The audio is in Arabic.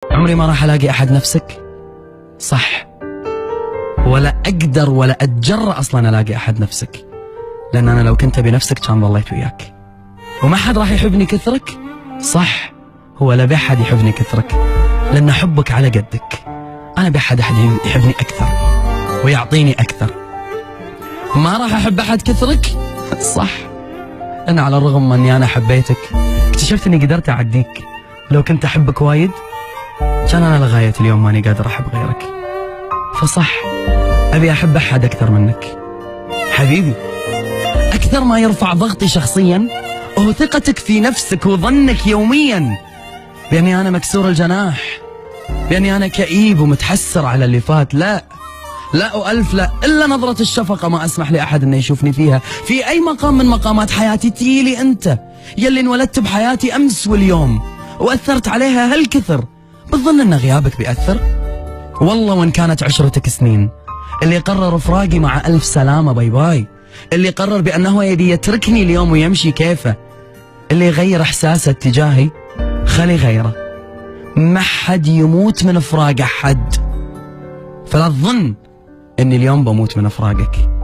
عمري ما راح ألاقي أحد نفسك، صح، ولا أقدر ولا أتجرأ أصلا ألاقي أحد نفسك، لأن أنا لو كنت بنفسك كان ظليت وياك. وما حد راح يحبني كثرك، صح، ولا بأحد يحبني كثرك، لأن حبك على قدك. أنا بأحد يحبني أكثر ويعطيني أكثر. ما راح أحب أحد كثرك، صح، أنا على الرغم من أني أنا حبيتك اكتشفت أني قدرت أعديك. لو كنت أحبك وايد كان أنا لغاية اليوم ماني قادر أحب غيرك. فصح، أبي أحب أحد أكثر منك حبيبي. أكثر ما يرفع ضغطي شخصيا هو ثقتك في نفسك وظنك يوميا بأني أنا مكسور الجناح، بأني أنا كئيب ومتحسر على اللي فات. لا وألف لا، إلا نظرة الشفقة ما أسمح لأحد أنه يشوفني فيها في أي مقام من مقامات حياتي. تيلي أنت يلي انولدت بحياتي أمس واليوم وأثرت عليها هالكثر، بتظن أن غيابك بيأثر؟ والله وإن كانت عشرتك سنين. اللي قرر فراقي مع ألف سلامة، باي باي. اللي قرر بأنه يبي يتركني اليوم ويمشي كيفه. اللي يغير إحساسه تجاهي خلي غيره. ما حد يموت من فراق أحد، فلا تظن أني اليوم بموت من فراقك.